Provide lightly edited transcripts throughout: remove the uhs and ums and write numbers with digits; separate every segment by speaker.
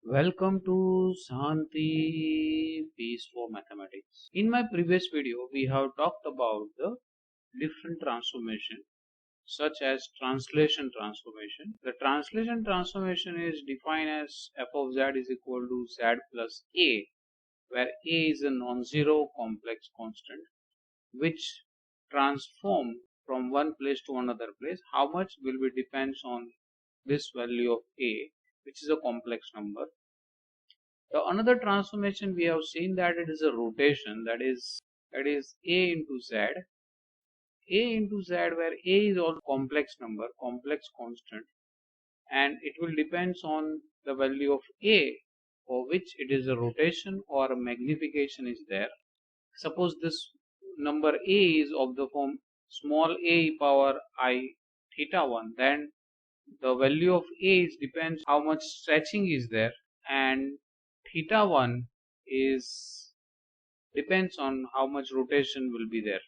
Speaker 1: Welcome to Shanti Peace for Mathematics. In my previous video, we have talked about the different transformation such as translation transformation. The translation transformation is defined as f of z is equal to z plus a, where a is a non-zero complex constant which transform from one place to another place. How much will be depends on this value of a, which is a complex number. The another transformation we have seen that it is a rotation, that is a into z, where a is all complex number, complex constant, and it will depends on the value of a, for which it is a rotation or a magnification is there. Suppose this number a is of the form small a power I theta 1, then the value of a is depends how much stretching is there, and theta 1 is depends on how much rotation will be there.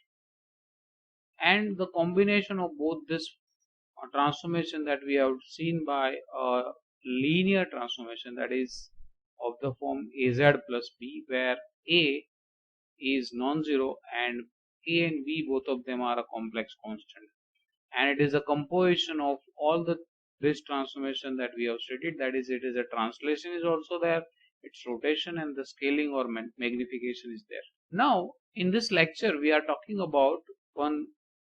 Speaker 1: And the combination of both this transformation that we have seen by a linear transformation, that is of the form az plus b, where a is non-zero and a and b both of them are a complex constant, and it is a composition of all the this transformation that we have studied, that is it is a translation is also there, its rotation and the scaling or magnification is there. Now in this lecture we are talking about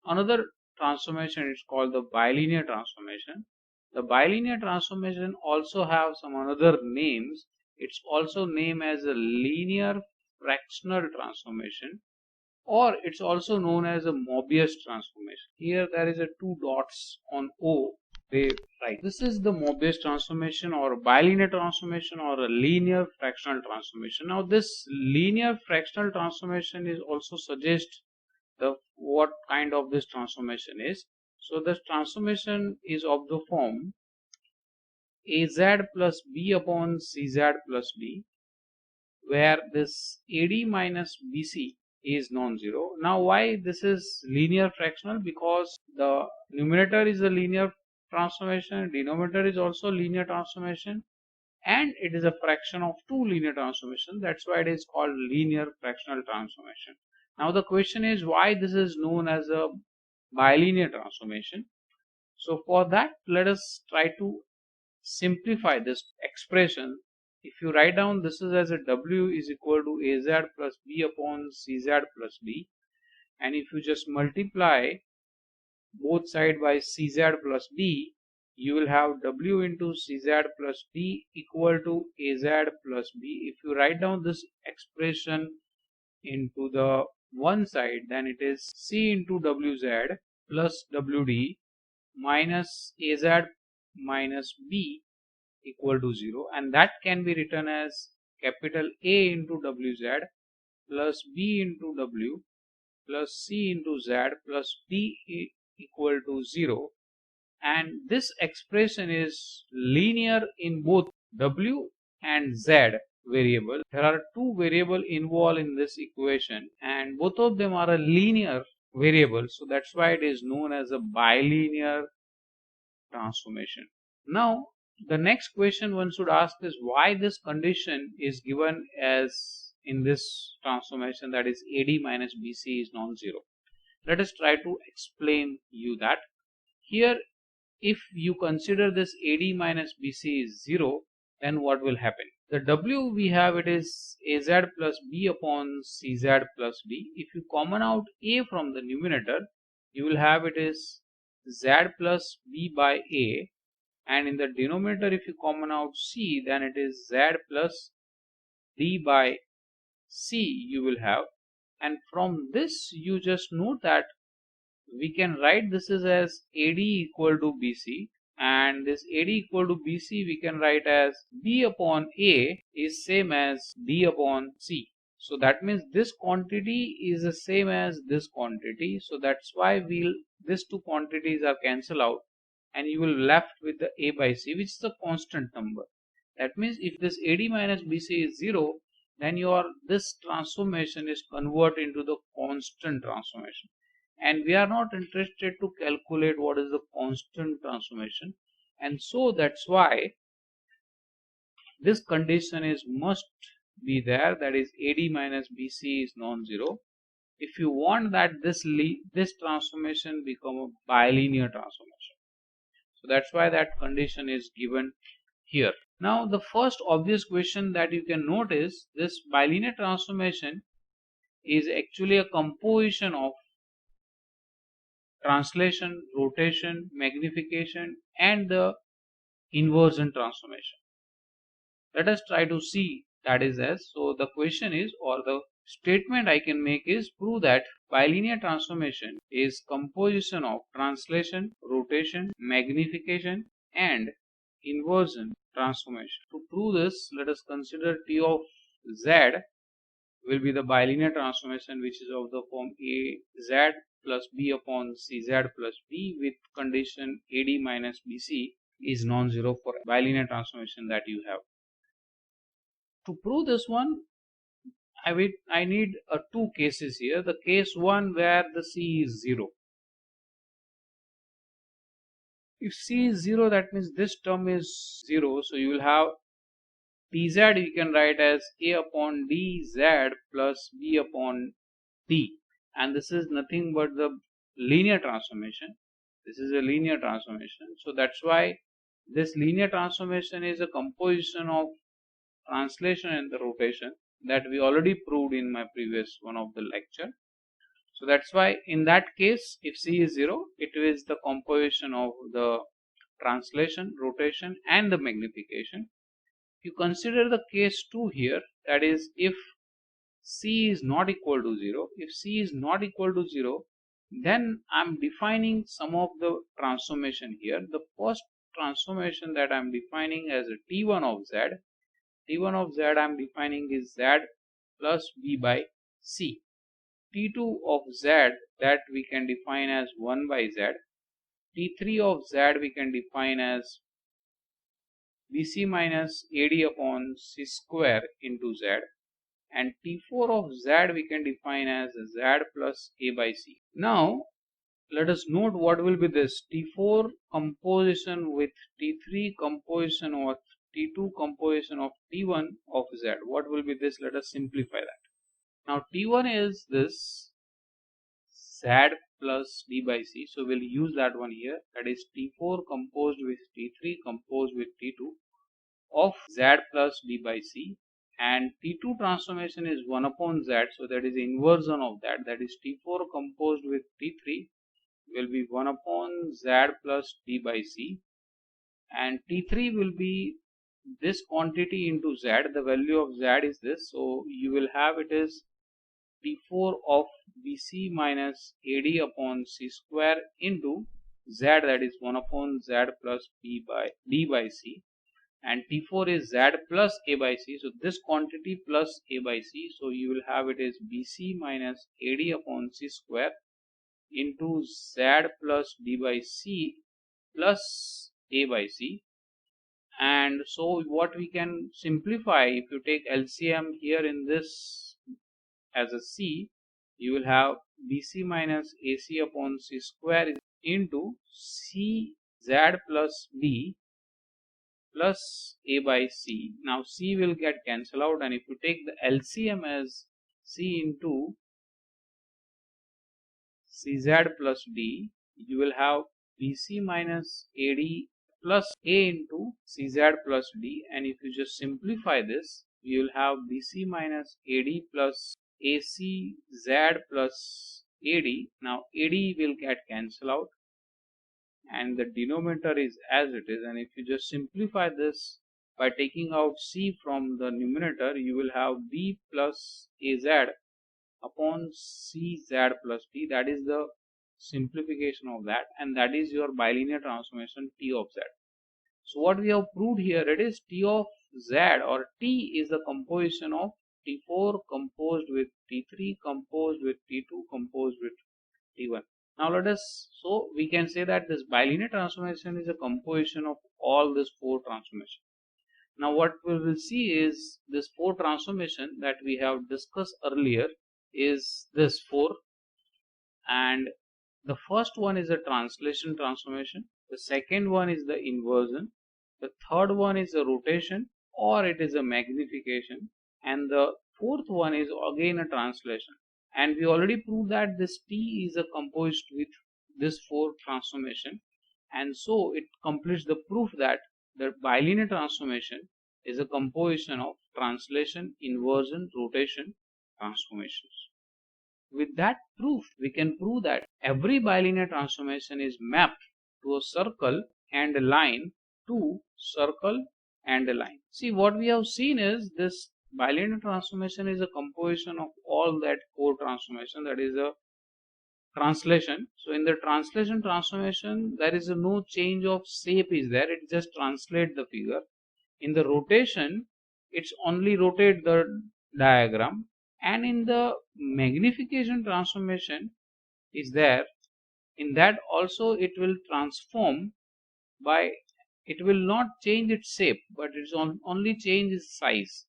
Speaker 1: another transformation. It's called the bilinear transformation. The bilinear transformation also have some another names. It's also named as a linear fractional transformation, or it's also known as a Mobius transformation. Here there is a two dots on O. They write this is the Mobius transformation or bilinear transformation or a linear fractional transformation. Now this linear fractional transformation is also suggest the what kind of this transformation is. So this transformation is of the form az plus b upon cz plus b, where this AD minus BC is non-zero. Now why this is linear fractional? Because the numerator is a linear transformation, denominator is also linear transformation, and it is a fraction of two linear transformations. That's why it is called linear fractional transformation. Now the question is why this is known as a bilinear transformation. So for that, let us try to simplify this expression. If you write down this is as a w is equal to az plus b upon cz plus b, and if you just multiply both side by cz plus b, you will have w into cz plus b equal to az plus b. If you write down this expression into the one side, then it is c into wz plus wd minus az minus b equal to 0, and that can be written as capital A into wz plus b into w plus c into z plus d equal to 0, and this expression is linear in both w and z variable. There are two variables involved in this equation and both of them are a linear variable, so that's why it is known as a bilinear transformation. Now the next question one should ask is why this condition is given as in this transformation, that is AD minus BC is non-zero. Let us try to explain you that. Here if you consider this AD minus BC is 0, then what will happen? The W we have it is AZ plus B upon CZ plus B. If you common out A from the numerator, you will have it is Z plus B by A, and in the denominator if you common out C, then it is Z plus D by C you will have, and from this you just note that we can write this is as AD equal to BC, and this AD equal to BC we can write as B upon A is same as D upon C. So that means this quantity is the same as this quantity, so that's why these two quantities are cancelled out and you will left with the A by C, which is a constant number. That means if this AD minus BC is 0, then this transformation is converted into the constant transformation, and we are not interested to calculate what is the constant transformation, and so that's why this condition is must be there, that is AD minus BC is non-zero if you want that this transformation become a bilinear transformation. So that's why that condition is given here. Now the first obvious question that you can note is this bilinear transformation is actually a composition of translation, rotation, magnification and the inversion transformation. Let us try to see that is as. So the question is, or the statement I can make is, prove that bilinear transformation is composition of translation, rotation, magnification and inversion transformation. To prove this, let us consider T of Z will be the bilinear transformation which is of the form AZ plus B upon CZ plus B with condition AD minus BC is non-zero for bilinear transformation that you have. To prove this one, I need two cases here. The case one where the C is 0. If C is 0, that means this term is 0. So you will have dz you can write as A upon dz plus B upon D. And this is nothing but the linear transformation. This is a linear transformation. So that's why this linear transformation is a composition of translation and the rotation that we already proved in my previous one of the lecture. So that's why in that case, if C is 0, it is the composition of the translation, rotation and the magnification. You consider the case 2 here, that is if C is not equal to 0. If C is not equal to 0, then I am defining some of the transformation here. The first transformation that I am defining as a T1 of Z. T1 of Z I am defining is Z plus B by C. T2 of Z that we can define as 1 by Z. T3 of Z we can define as BC minus AD upon C square into Z. And T4 of Z we can define as Z plus A by C. Now let us note what will be this T4 composition with T3 composition or T2 composition of T1 of Z. What will be this? Let us simplify that. Now T1 is this Z plus D by C. So we'll use that one here. That is T4 composed with T3 composed with T2 of Z plus D by C. And T2 transformation is 1 upon Z. So that is inversion of that. That is T4 composed with T3 will be 1 upon Z plus D by C. And T3 will be this quantity into Z. The value of Z is this. So you will have it is T4 of BC minus AD upon C square into Z, that is 1 upon Z plus D by C. And T4 is Z plus A by C. So this quantity plus A by C. So you will have it is BC minus AD upon C square into Z plus D by C plus A by C. And so what we can simplify, if you take LCM here in this as a C, you will have BC minus AC upon C square into CZ plus D plus A by C. Now C will get cancelled out, and if you take the LCM as C into CZ plus D, you will have BC minus AD plus A into CZ plus D, and if you just simplify this, you will have BC minus AD plus AC Z plus AD. Now AD will get cancelled out and the denominator is as it is, and if you just simplify this by taking out C from the numerator, you will have B plus AZ upon CZ plus D. That is the simplification of that, and that is your bilinear transformation T of Z. So what we have proved here, it is T of Z or T is the composition of T4 composed with T3 composed with T2 composed with T1. Now let us, so we can say that this bilinear transformation is a composition of all these four transformations. Now what we will see is this four transformation that we have discussed earlier is this four, and the first one is a translation transformation, the second one is the inversion, the third one is the rotation, or it is a magnification, and the fourth one is again a translation. And we already proved that this T is a composed with this four transformation, and so it completes the proof that the bilinear transformation is a composition of translation, inversion, rotation, transformations. With that proof, we can prove that every bilinear transformation is mapped to a circle and a line, to circle and a line. See, what we have seen is this bilinear transformation is a composition of all that four transformation, that is a translation. So in the translation transformation, there is no change of shape is there, it just translate the figure. In the rotation, it's only rotate the diagram, and in the magnification transformation is there, in that also it will transform by, it will not change its shape, but it's only change its size.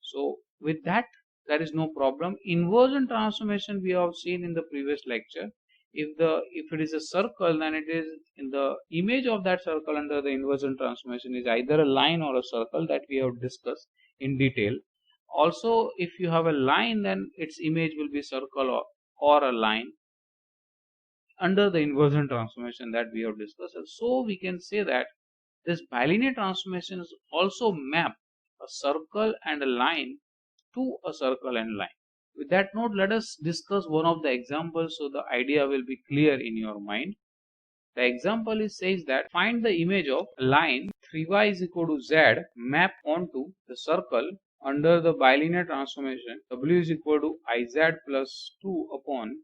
Speaker 1: So with that, there is no problem. Inversion transformation we have seen in the previous lecture. If it is a circle, then it is in the image of that circle under the inversion transformation is either a line or a circle, that we have discussed in detail. Also, if you have a line, then its image will be circle or a line under the inversion transformation that we have discussed. And so we can say that this bilinear transformation is also map a circle and a line to a circle and line. With that note, let us discuss one of the examples so the idea will be clear in your mind. The example says that find the image of a line 3y is equal to z map onto the circle under the bilinear transformation w is equal to iz plus 2 upon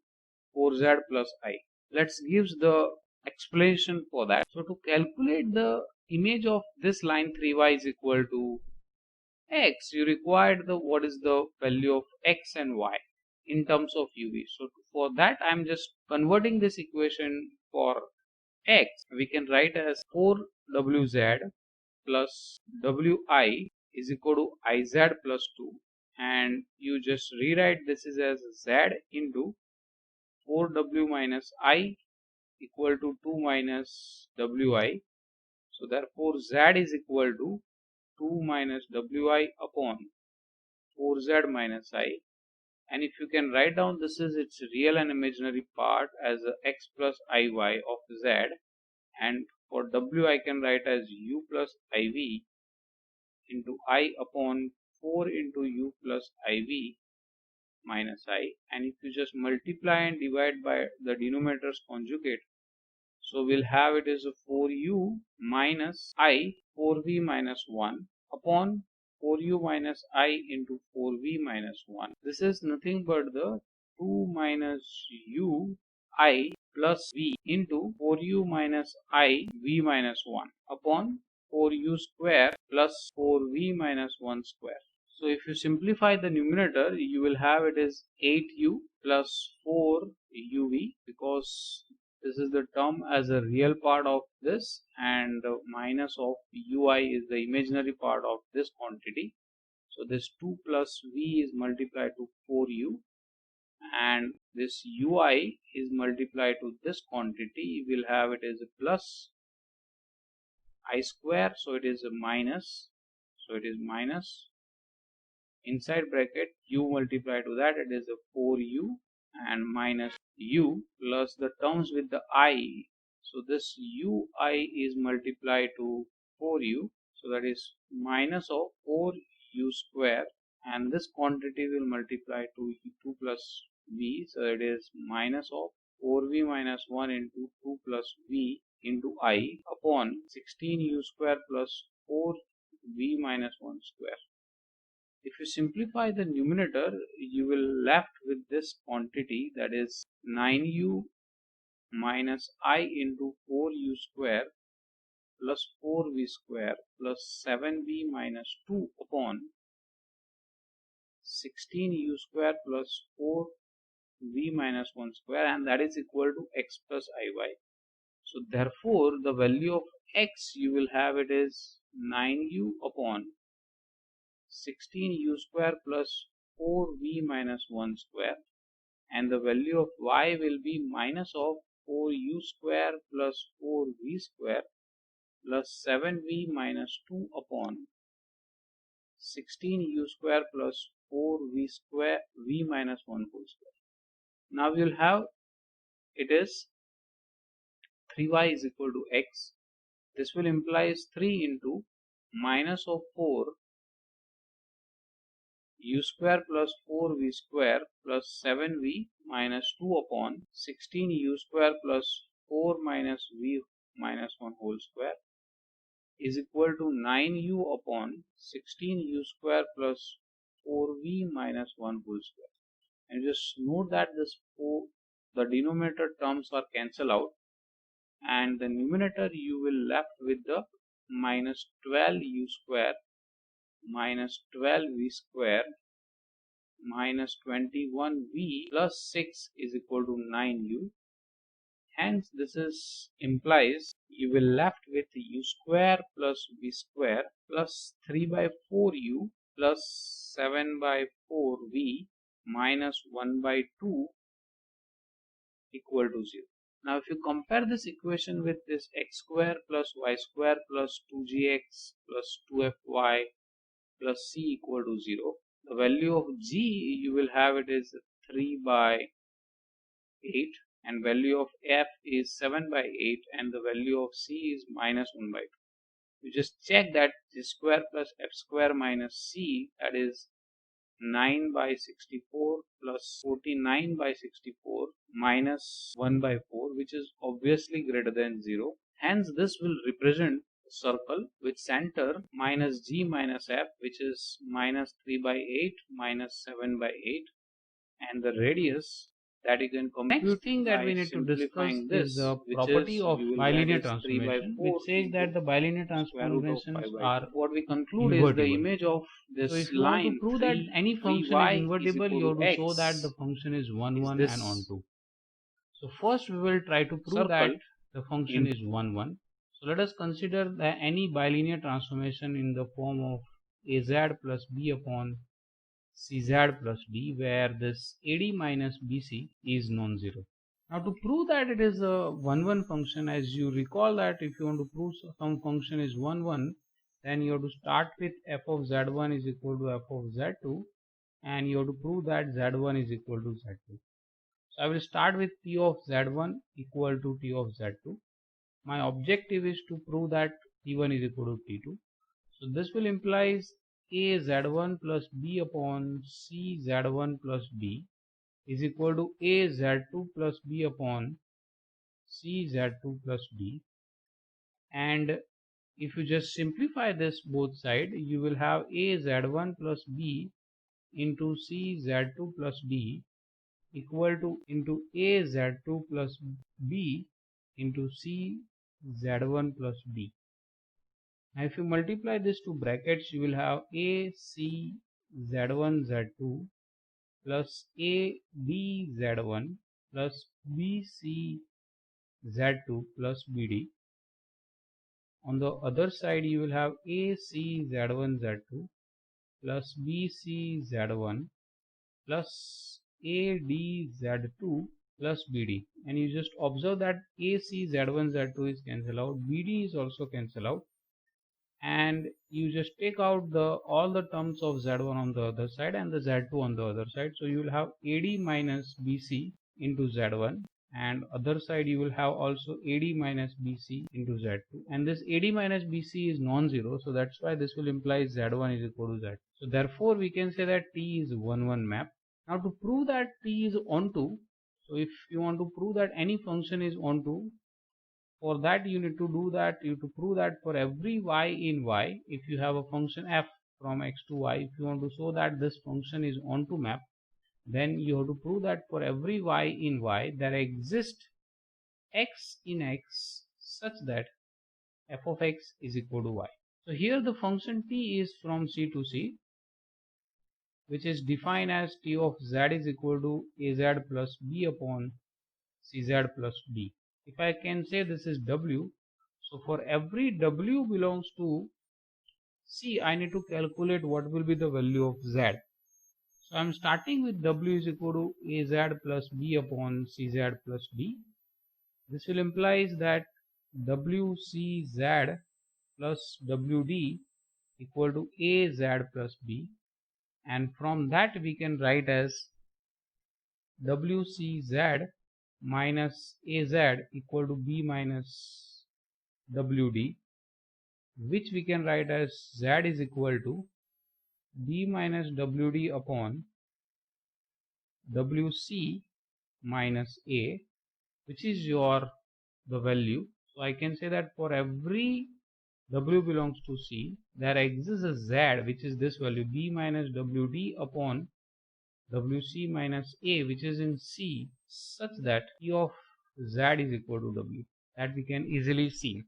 Speaker 1: 4z plus I. Let's give the explanation for that. So to calculate the image of this line 3y is equal to x, you required the what is the value of x and y in terms of uv. So for that, I am just converting this equation for x. We can write as 4wz plus wi is equal to iz plus 2, and you just rewrite this is as z into 4w minus I equal to 2 minus wi. So therefore z is equal to 2 minus wi upon 4z minus I. And if you can write down, this is its real and imaginary part as x plus iy of z, and for w I can write as u plus iv into I upon 4 into u plus iv minus I. And if you just multiply and divide by the denominator's conjugate, so we'll have it as a 4u minus I 4v minus 1 upon 4u minus I into 4v minus 1. This is nothing but the 2 minus u I plus v into 4u minus I v minus 1 upon 4u square plus 4v minus 1 square. So if you simplify the numerator, you will have it as 8u plus 4uv, because this is the term as a real part of this, and minus of ui is the imaginary part of this quantity. So this 2 plus v is multiplied to 4u, and this ui is multiplied to this quantity. We will have it as a plus I square, so it is a minus, so it is minus inside bracket u multiplied to that, it is a 4u and minus u plus the terms with the I. So this ui is multiplied to 4u, so that is minus of 4u square, and this quantity will multiply to 2 plus v, so it is minus of 4v minus 1 into 2 plus v into I upon 16u square plus 4v minus 1 square. If you simplify the numerator, you will left with this quantity, that is 9u minus I into 4u square plus 4v square plus 7v minus 2 upon 16u square plus 4v minus 1 square, and that is equal to x plus iy. So therefore the value of x you will have it is 9u upon 16u square plus 4v minus 1 square, and the value of y will be minus of 4u square plus 4v square plus 7v minus 2 upon 16u square plus 4v square v minus 1 whole square. Now we will have it is 3y is equal to x. This will implies 3 into minus of 4 u square plus 4v square plus 7v minus 2 upon 16u square plus 4 minus v minus 1 whole square is equal to 9u upon 16u square plus 4v minus 1 whole square. And just note that the denominator terms are cancelled out, and the numerator you will left with the minus 12u square minus 12v square minus 21v plus 6 is equal to 9u. Hence this is implies you will left with u square plus v square plus 3 by 4u plus 7 by 4v minus 1 by 2 equal to 0. Now if you compare this equation with this x square plus y square plus 2gx plus 2fy plus c equal to 0, the value of g you will have it is 3 by 8 and value of f is 7 by 8 and the value of c is minus 1 by 2. You just check that g square plus f square minus c, that is 9 by 64 plus 49 by 64 minus 1 by 4, which is obviously greater than 0. Hence this will represent a circle with center minus g minus f, which is minus 3 by 8 minus 7 by 8, and the radius that you can compute.
Speaker 2: Next thing that we need to discuss is the property of bilinear transformation, which says that the bilinear transformations are
Speaker 1: what we conclude
Speaker 2: invertible.
Speaker 1: Is the image of this
Speaker 2: so if you
Speaker 1: line
Speaker 2: want to prove that any function is invertible, you have to
Speaker 1: x
Speaker 2: show that the function is 1 1 and onto. So first we will try to prove that the function is 1 1. So let us consider that any bilinear transformation in the form of az plus b upon cz plus d, where this ad minus bc is non-zero. Now to prove that it is a 1 1 function, as you recall that if you want to prove some function is 1 1, then you have to start with f of z1 is equal to f of z2, and you have to prove that z1 is equal to z2. So I will start with t of z1 equal to t of z2. My objective is to prove that t1 is equal to t2. So this will implies a z1 plus b upon c z1 plus b is equal to a z2 plus b upon c z2 plus b. And if you just simplify this both side, you will have a z1 plus b into c z2 plus d equal to into a z2 plus b into c z1 plus d. Now if you multiply this to brackets, you will have a c z1 z2 plus a b z1 plus b c z2 plus bd. On the other side, you will have a c z1 z2 plus b c z1 plus a d z2 plus bd, and you just observe that a c z1 z2 is cancelled out, bd is also cancelled out, and you just take out all the terms of z1 on the other side and the z2 on the other side. So you will have ad minus bc into z1, and other side you will have also ad minus bc into z2, and this ad minus bc is non-zero, so that's why this will imply z1 is equal to z2. So therefore we can say that t is 1 1 map. Now to prove that t is onto, so if you want to prove that any function is onto, for that you need to do that, you have to prove that for every y in y, if you have a function f from x to y, if you want to show that this function is onto map, then you have to prove that for every y in y there exists x in x such that f of x is equal to y. So here the function t is from c to c, which is defined as t of z is equal to az plus b upon cz plus d. If I can say this is w, so for every w belongs to c, I need to calculate what will be the value of z. So I am starting with w is equal to az plus b upon cz plus d. This will implies that wcz plus wd equal to AZ plus B, and from that we can write as WCZ minus AZ equal to B minus WD, which we can write as Z is equal to B minus WD upon WC minus A, which is the value. So I can say that for every W belongs to C, there exists a Z, which is this value, B minus WD upon WC minus A, which is in C, such that T of Z is equal to W. That we can easily see.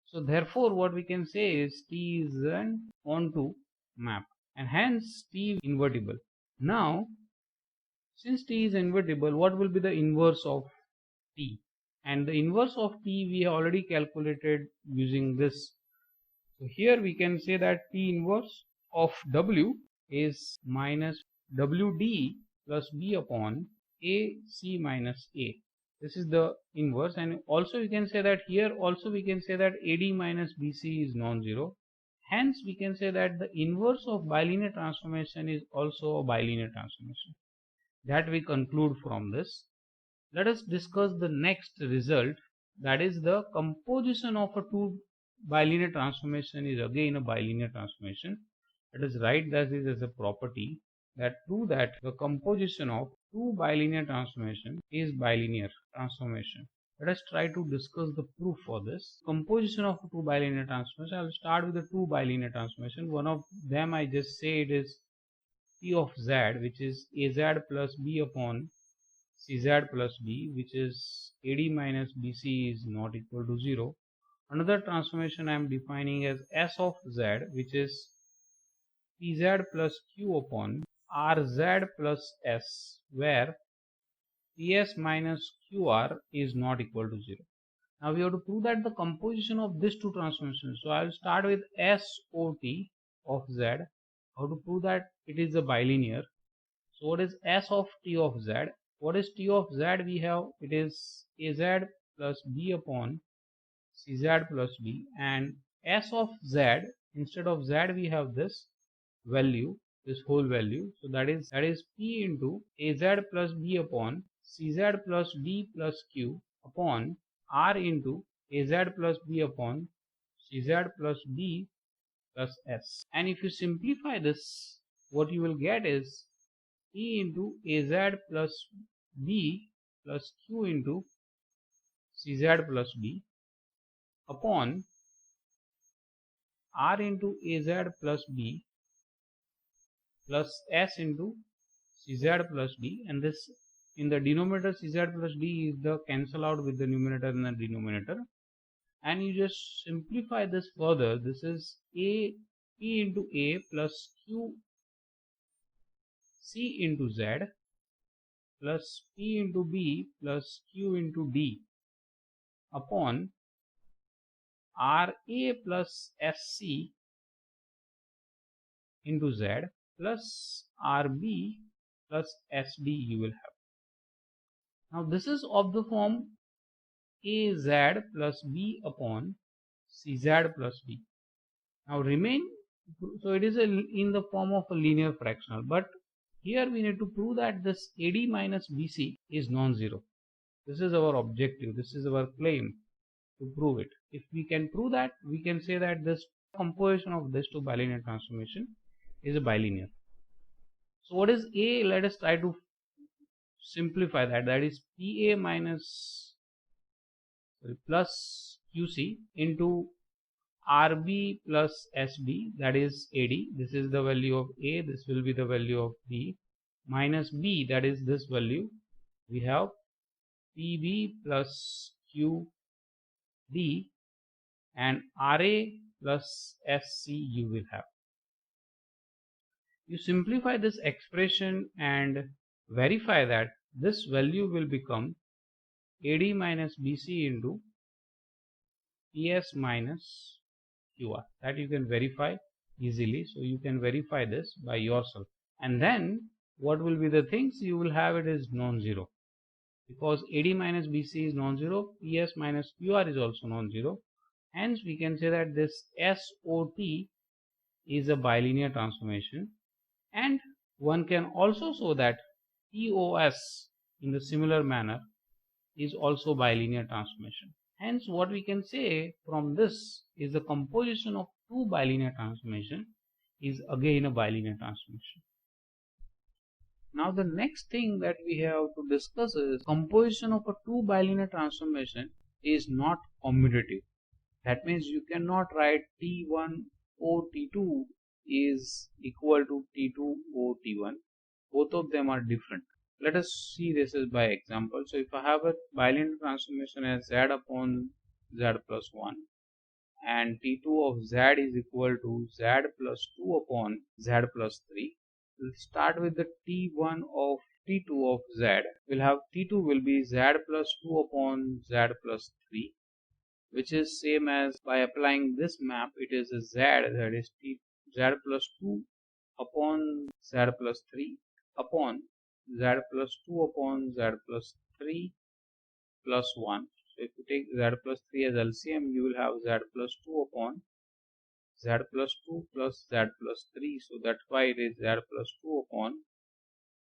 Speaker 2: So therefore what we can say is T is an onto map, and hence T is invertible. Now since T is invertible, what will be the inverse of T? And the inverse of T we have already calculated using this. So here we can say that T inverse of W is minus WD plus B upon AC minus A. This is the inverse, and also we can say that here also we can say that AD minus BC is non-zero. Hence we can say that the inverse of bilinear transformation is also a bilinear transformation. That we conclude from this. Let us discuss the next result, that is the composition of a two bilinear transformation is again a bilinear transformation. Let us write this as a property that prove that the composition of two bilinear transformation is bilinear transformation. Let us try to discuss the proof for this. Composition of two bilinear transformation. I will start with the two bilinear transformation. One of them I just say it is P of Z, which is AZ plus B upon CZ plus B, which is AD minus BC is not equal to 0. Another transformation I am defining as S of Z, which is PZ plus Q upon RZ plus S, where PS minus QR is not equal to 0. Now we have to prove that the composition of these two transformations. So I will start with SOT of Z. How to prove that it is a bilinear. So what is S of T of Z? What is T of Z? We have it is AZ plus B upon CZ plus B, and S of Z, instead of Z we have this value, this whole value. So that is P into AZ plus B upon CZ plus D plus Q upon R into AZ plus B upon CZ plus D plus S. And if you simplify this, what you will get is P into AZ plus B plus Q into CZ plus B upon R into AZ plus B plus S into CZ plus D, and this in the denominator CZ plus D is the cancel out with the numerator and the denominator, and you just simplify this further. This is A P into A plus Q C into Z plus P into B plus Q into D upon RA plus SC into Z plus RB plus SD you will have. Now this is of the form AZ plus B upon CZ plus D. Now remain, so it is in the form of a linear fractional, but here we need to prove that this AD minus BC is non-zero. This is our objective, this is our claim to prove it. If we can prove that, we can say that this composition of this two bilinear transformation is a bilinear. So what is A? Let us try to simplify that. That is PA minus plus QC into RB plus SB, that is AD. This is the value of A, this will be the value of B, minus B, that is this value. We have PB plus QD, and RA plus SC you will have. You simplify this expression and verify that this value will become AD minus BC into PS minus QR. That you can verify easily. So you can verify this by yourself, and then what will be the things you will have? It is non-zero, because AD minus BC is non-zero, PS minus QR is also non-zero. Hence we can say that this SOT is a bilinear transformation, and one can also show that TOS in the similar manner is also bilinear transformation. Hence, what we can say from this is the composition of two bilinear transformation is again a bilinear transformation. Now the next thing that we have to discuss is composition of a two bilinear transformation is not commutative. That means you cannot write T1 O T2 is equal to T2 O T1. Both of them are different. Let us see this as by example. So if I have a bilinear transformation as Z upon Z plus 1 and T2 of Z is equal to Z plus 2 upon Z plus 3. We'll start with the T1 of T2 of Z. We'll have T2 will be Z plus 2 upon Z plus 3, which is same as by applying this map, it is a Z, that is Z plus 2 upon Z plus 3 upon Z plus 2 upon Z plus 3 plus 1. So if you take Z plus 3 as LCM, you will have Z plus 2 upon Z plus 2 plus Z plus 3. So that's why it is Z plus 2 upon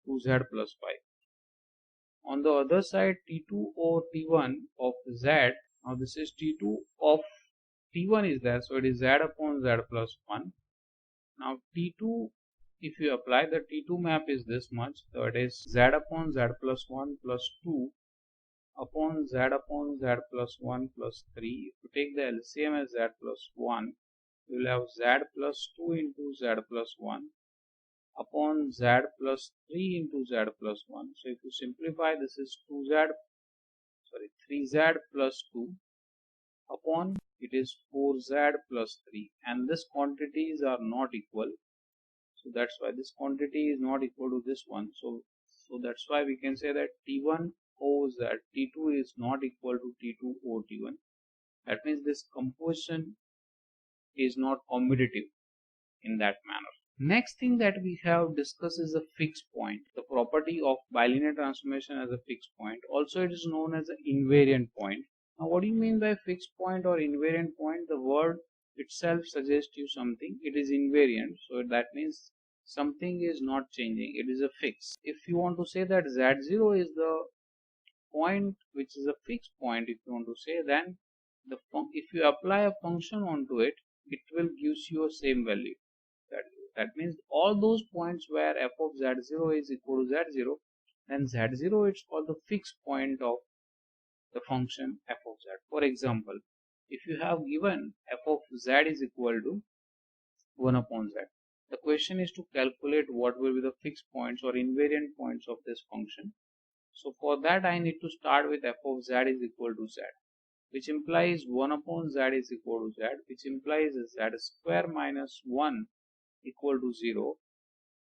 Speaker 2: 2Z plus 5. On the other side, T2 or T1 of Z, now this is T2 of T1 is there, so it is Z upon Z plus 1. Now T2, if you apply the T2 map is this much, so it is Z upon Z plus 1 plus 2 upon Z plus 1 plus 3. If you take the LCM as Z plus 1, you will have Z plus 2 into Z plus 1 upon Z plus 3 into Z plus 1. So if you simplify, this is 3Z plus 2 upon it is 4Z plus 3, and this quantities are not equal. So that's why this quantity is not equal to this one. So that's why we can say that T1 O Z T2 is not equal to T2 O T1. That means this composition is not commutative in that manner. Next thing that we have discussed is a fixed point, the property of bilinear transformation as a fixed point. Also it is known as an invariant point. Now what do you mean by fixed point or invariant point? The word itself suggests you something. It is invariant, so that means something is not changing, it is a fix. If you want to say that Z0 is the point which is a fixed point, if you want to say, then if you apply a function onto it, it will gives you a same value. That means all those points where f of Z0 is equal to Z0, then Z0 it's called the fixed point of the function f of Z. For example, if you have given f of Z is equal to 1 upon Z, the question is to calculate what will be the fixed points or invariant points of this function. So for that I need to start with f of Z is equal to Z, which implies 1 upon Z is equal to Z, which implies Z square minus 1 equal to 0,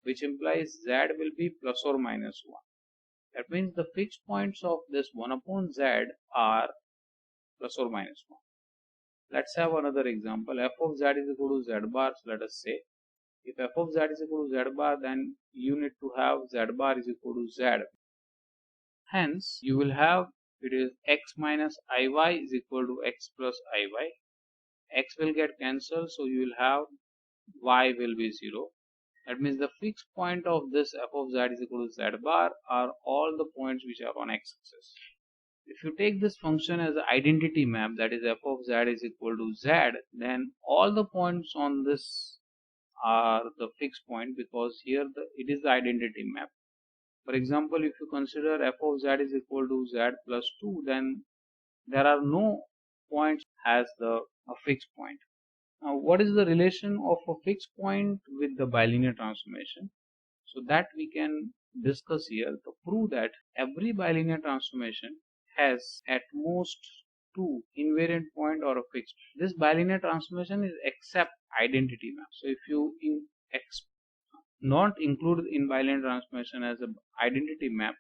Speaker 2: which implies Z will be plus or minus 1. That means the fixed points of this 1 upon Z are plus or minus 1. Let's have another example. F of Z is equal to Z bar. So let us say if f of Z is equal to Z bar, then you need to have Z bar is equal to Z. Hence you will have it is x minus iy is equal to x plus iy. X will get cancelled, so you will have y will be 0. That means the fixed point of this f of Z is equal to Z bar are all the points which are on x-axis. If you take this function as an identity map, that is f of Z is equal to Z, then all the points on this are the fixed point, because here it is the identity map. For example, if you consider f of Z is equal to Z plus 2, then there are no points as a fixed point. Now, what is the relation of a fixed point with the bilinear transformation? So that we can discuss here to prove that every bilinear transformation has at most two invariant point or a fixed. This bilinear transformation is except identity map. So if you not include in bilinear transformation as an identity map,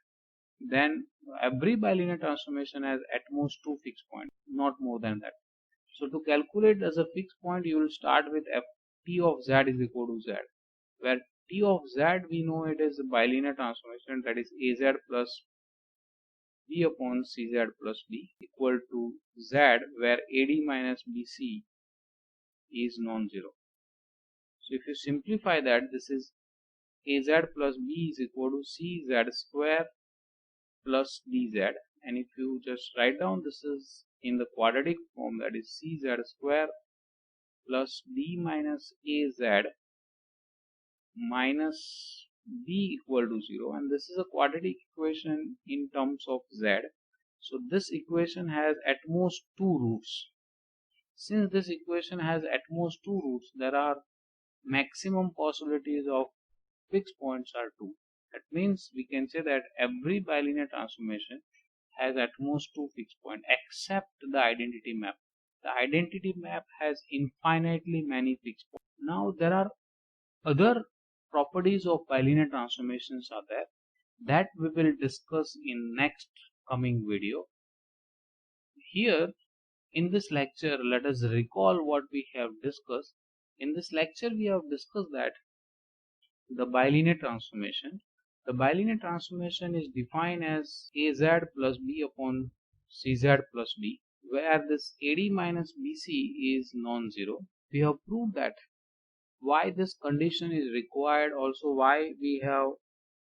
Speaker 2: then every bilinear transformation has at most two fixed points, not more than that. So to calculate as a fixed point, you will start with f t of Z is equal to Z, where t of Z we know it is a bilinear transformation, that is az plus b upon cz plus d equal to Z, where ad minus bc is non-zero.
Speaker 1: So if you simplify that, this is az plus b is equal to cz square plus dz, and if you just write down, this is in the quadratic form, that is cz square plus d minus az minus b equal to 0, and this is a quadratic equation in terms of z. So this equation has at most two roots. Since this equation has at most two roots, there are maximum possibilities of fixed points are 2. That means we can say that every bilinear transformation has at most two fixed points except the identity map. The identity map has infinitely many fixed points. Now there are other properties of bilinear transformations are there that we will discuss in next coming video. Here in this lecture, let us recall what we have discussed. In this lecture we have discussed that the bilinear transformation. The bilinear transformation is defined as az plus b upon cz plus b, where this AD minus BC is non-zero. We have proved that why this condition is required, also why we have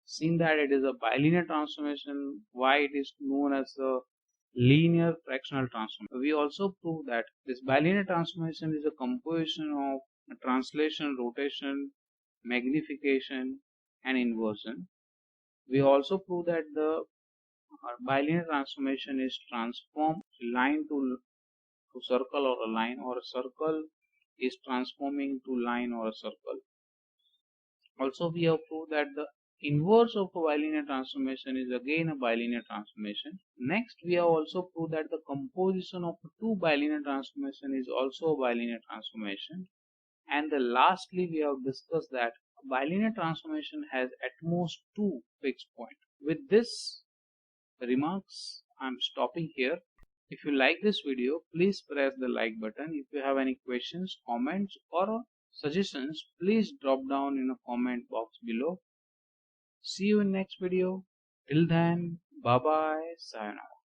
Speaker 1: seen that it is a bilinear transformation, why it is known as a linear fractional transform. We also proved that this bilinear transformation is a composition of translation, rotation, magnification and inversion. We also proved that the bilinear transformation is transform line to circle or a line, or a circle is transforming to line or a circle. Also we have proved that the inverse of a bilinear transformation is again a bilinear transformation. Next we have also proved that the composition of two bilinear transformation is also a bilinear transformation. And lastly we have discussed that a bilinear transformation has at most two fixed points. With this remarks, I am stopping here. If you like this video, please press the like button. If you have any questions, comments or suggestions, please drop down in the comment box below. See you in next video. Till then, bye bye, sayonara.